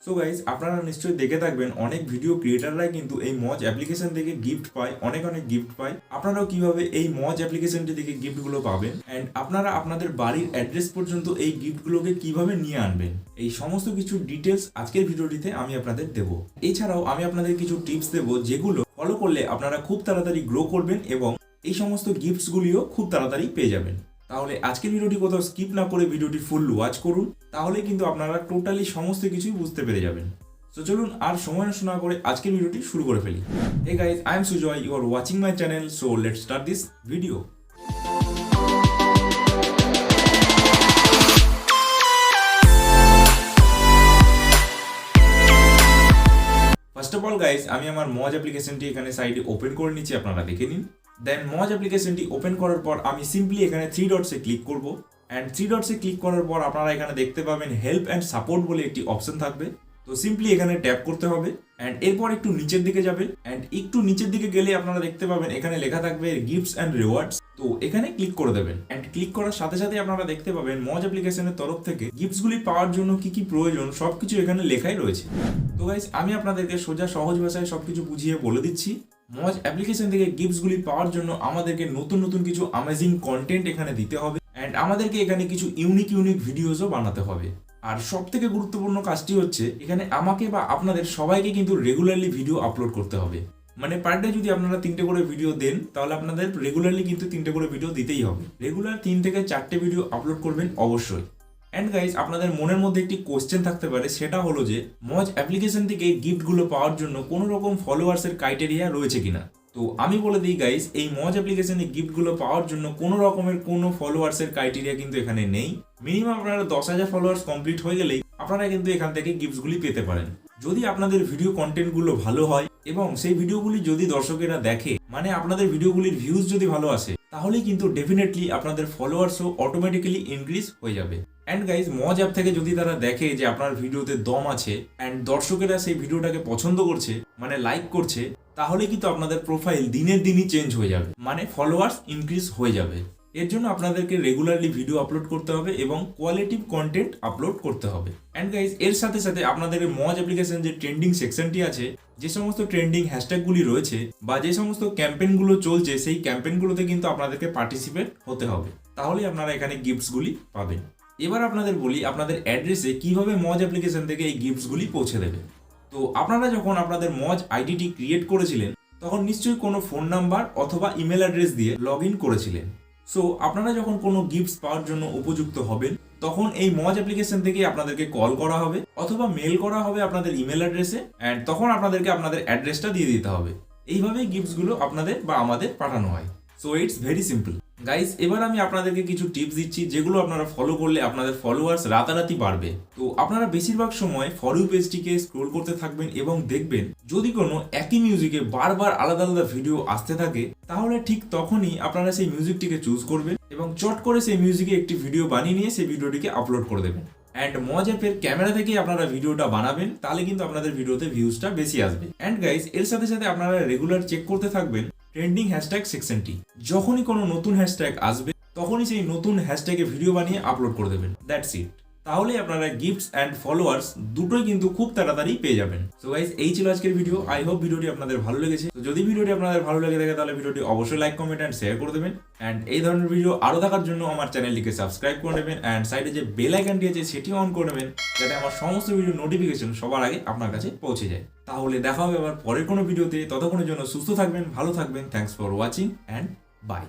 So guys আপনারা নিশ্চয়ই দেখে থাকবেন অনেক ভিডিও ক্রিয়েটাররাই কিন্তু এই মজ অ্যাপ্লিকেশন থেকে গিফট পায়, অনেক গিফট পায়। আপনারাও কিভাবে এই মজ অ্যাপ্লিকেশনটি থেকে গিফটগুলো পাবেন অ্যান্ড আপনারা আপনাদের বাড়ির অ্যাড্রেস পর্যন্ত এই গিফটগুলোকে কিভাবে নিয়ে আনবেন, এই সমস্ত কিছু ডিটেলস আজকের ভিডিওটিতে আমি আপনাদের দেব। এছাড়াও আমি আপনাদের কিছু টিপস দেব যেগুলো ফলো করলে আপনারা খুব তাড়াতাড়ি গ্রো করবেন এবং এই সমস্ত গিফটসগুলিও খুব তাড়াতাড়ি পেয়ে যাবেন। তাহলে আজকের ভিডিওটি কোথাও স্কিপ না করে ভিডিওটি ফুল ওয়াচ করুন, তাহলে কিন্তু আপনারা টোটালি সমস্ত কিছুই বুঝতে পেরে যাবেন। তো চলুন আর সময় নষ্ট না করে আজকের ভিডিওটি শুরু করে ফেলি। Hey guys, I am Sujoy, you are watching my channel, so let's start this video. First of all guys, আমি আমার মজ অ্যাপ্লিকেশনটি এখানে সাইডে ওপেন করে নিচ্ছি, আপনারা দেখে নিন। দেন মজ অ্যাপ্লিকেশনটি ওপেন করার পর আমি সিম্পলি এখানে 3 ডটসে ক্লিক করব অ্যান্ড 3 ডটসে ক্লিক করার পর আপনারা এখানে দেখতে পাবেন হেল্প অ্যান্ড সাপোর্ট বলে একটি অপশন থাকবে। তো সিম্পলি এখানে ট্যাপ করতে হবে অ্যান্ড এরপর একটু নিচের দিকে যাবেন অ্যান্ড একটু নিচের দিকে গেলে আপনারা দেখতে পাবেন এখানে লেখা থাকবে গিফটস অ্যান্ড রিওয়ার্ডস। তো এখানে ক্লিক করে দেবেন অ্যান্ড ক্লিক করার সাথে সাথে আপনারা দেখতে পাবেন মজ অ্যাপ্লিকেশনের তরফ থেকে গিফটসগুলি পাওয়ার জন্য কি কি প্রয়োজন সবকিছু এখানে লেখাই রয়েছে। তো গাইস, আমি আপনাদেরকে সোজা সহজ ভাষায় সবকিছু বুঝিয়ে বলে দিচ্ছি। মজ অ্যাপ্লিকেশন থেকে গিফটসগুলি পাওয়ার জন্য আমাদেরকে নতুন কিছু অ্যামেজিং কন্টেন্ট এখানে দিতে হবে অ্যান্ড আমাদেরকে এখানে কিছু ইউনিক ভিডিওসও বানাতে হবে। আর সব থেকে গুরুত্বপূর্ণ কাজটি হচ্ছে এখানে আমাকে বা আপনাদের সবাইকে কিন্তু রেগুলারলি ভিডিও আপলোড করতে হবে। মানে পার ডে যদি আপনারা 3টে করে ভিডিও দেন তাহলে আপনাদের রেগুলারলি কিন্তু 3টে করে ভিডিও দিতেই হবে। রেগুলার 3 থেকে 4টে ভিডিও আপলোড করবেন অবশ্যই। অ্যান্ড গাইজ, আপনাদের মনের মধ্যে একটি কোশ্চেন থাকতে পারে, সেটা হলো যে মজ অ্যাপ্লিকেশন থেকে গিফটগুলো পাওয়ার জন্য কোনো রকম ফলোয়ার্সের ক্রাইটেরিয়া রয়েছে কিনা। তো আমি বলে দিই গাইজ, এই মজ অ্যাপ্লিকেশনে গিফটগুলো পাওয়ার জন্য কোনো রকমের কোনো ফলোয়ার্সের ক্রাইটেরিয়া কিন্তু এখানে নেই। মিনিমাম আপনারা 10,000 ফলোয়ার্স কমপ্লিট হয়ে গেলেই আপনারা কিন্তু এখান থেকে গিফটসগুলি পেতে পারেন। যদি আপনাদের ভিডিও কন্টেন্টগুলো ভালো হয় এবং সেই ভিডিওগুলি যদি দর্শকেরা দেখে, মানে আপনাদের ভিডিওগুলির ভিউজ যদি ভালো আসে, তাহলেই কিন্তু ডেফিনেটলি আপনাদের ফলোয়ার্সও অটোমেটিক্যালি ইনক্রিজ হয়ে যাবে। অ্যান্ড গাইজ, মজ অ্যাপ থেকে যদি তারা দেখে যে আপনার ভিডিওতে দম আছে অ্যান্ড দর্শকেরা সেই ভিডিওটাকে পছন্দ করছে, মানে লাইক করছে, তাহলে কিন্তু আপনাদের প্রোফাইল দিনের দিনই চেঞ্জ হয়ে যাবে, মানে ফলোয়ার্স ইনক্রিজ হয়ে যাবে। এর জন্য আপনাদেরকে রেগুলারলি ভিডিও আপলোড করতে হবে এবং কোয়ালিটিভ কন্টেন্ট আপলোড করতে হবে। অ্যান্ড গাইজ, এর সাথে সাথে আপনাদের মজ অ্যাপ্লিকেশন যে ট্রেন্ডিং সেকশনটি আছে, যে সমস্ত ট্রেন্ডিং হ্যাশট্যাগুলি রয়েছে বা যে সমস্ত ক্যাম্পেইনগুলো চলছে, সেই ক্যাম্পেইনগুলোতে কিন্তু আপনাদেরকে পার্টিসিপেট হতে হবে, তাহলেই আপনারা এখানে গিফটসগুলি পাবেন। এবার আপনাদের বলি আপনাদের অ্যাড্রেসে কিভাবে মজ অ্যাপ্লিকেশন থেকে এই গিফটসগুলি পৌঁছে দেবে। তো আপনারা যখন আপনাদের মজ আইডিটি ক্রিয়েট করেছিলেন তখন নিশ্চয়ই কোনো ফোন নাম্বার অথবা ইমেল অ্যাড্রেস দিয়ে লগ ইন করেছিলেন। সো আপনারা যখন কোনো গিফটস পাওয়ার জন্য উপযুক্ত হবেন তখন এই মজ অ্যাপ্লিকেশন থেকে আপনাদেরকে কল করা হবে অথবা মেল করা হবে আপনাদের ইমেল অ্যাড্রেসে অ্যান্ড তখন আপনাদেরকে আপনাদের অ্যাড্রেসটা দিয়ে দিতে হবে। এইভাবেই গিফটসগুলো আপনাদের বা আমাদের পাঠানো হয়। So it's very simple guys. এবার আমি আপনাদেরকে কিছু টিপস দিচ্ছি যেগুলো আপনারা ফলো করলে আপনাদের ফলোয়ার্স রাতারাতি বাড়বে। তো আপনারা বেশিরভাগ সময় ফর ইউ পেজটিকে স্ক্রোল করতে থাকবেন এবং দেখবেন যদি কোনো একই মিউজিকে বারবার আলাদা আলাদা ভিডিও আসতে থাকে, তাহলে ঠিক তখনই আপনারা সেই মিউজিকটিকে চুজ করবেন এবং চট করে সেই মিউজিকে একটি ভিডিও বানিয়ে নিয়ে সেই ভিডিওটিকে আপলোড করে দেবেন। অ্যান্ড মজ অ্যাপের ক্যামেরা থেকে আপনারা ভিডিওটা বানাবেন, তাহলে কিন্তু আপনাদের ভিডিওতে ভিউজটা বেশি আসবে। অ্যান্ড গাইস, এর সাথে সাথে আপনারা রেগুলার চেক করতে থাকবেন ট্রেন্ডিং হ্যাশট্যাগ সেকশনটি। যখনই কোনো নতুন হ্যাশট্যাগ আসবে তখনই সেই নতুন হ্যাশট্যাগে ভিডিও বানিয়ে আপলোড করে দেবেন। That's it. তাহলে আপনারা গিফটস অ্যান্ড ফলোয়ার্স দুটোই কিন্তু খুব তাড়াতাড়ি পেয়ে যাবেন। সো গাইস, এই ছিল আজকের ভিডিও। আই হোপ ভিডিওটি আপনাদের ভালো লেগেছে। তো যদি ভিডিওটি আপনাদের ভালো লেগে থাকে তাহলে ভিডিওটি অবশ্যই লাইক, কমেন্ট অ্যান্ড শেয়ার করে দেবেন। অ্যান্ড এই ধরনের ভিডিও আরও দেখার জন্য আমার চ্যানেলটিকে সাবস্ক্রাইব করে নেবেন অ্যান্ড সাইডে যে বেল আইকনটি আছে সেটিও অন করে নেবেন, যাতে আমার সমস্ত ভিডিও নোটিফিকেশন সবার আগে আপনার কাছে পৌঁছে যায়। তাহলে দেখা হবে আবার পরের কোনো ভিডিওতে। ততক্ষণের জন্য সুস্থ থাকবেন, ভালো থাকবেন। Thanks for watching and by.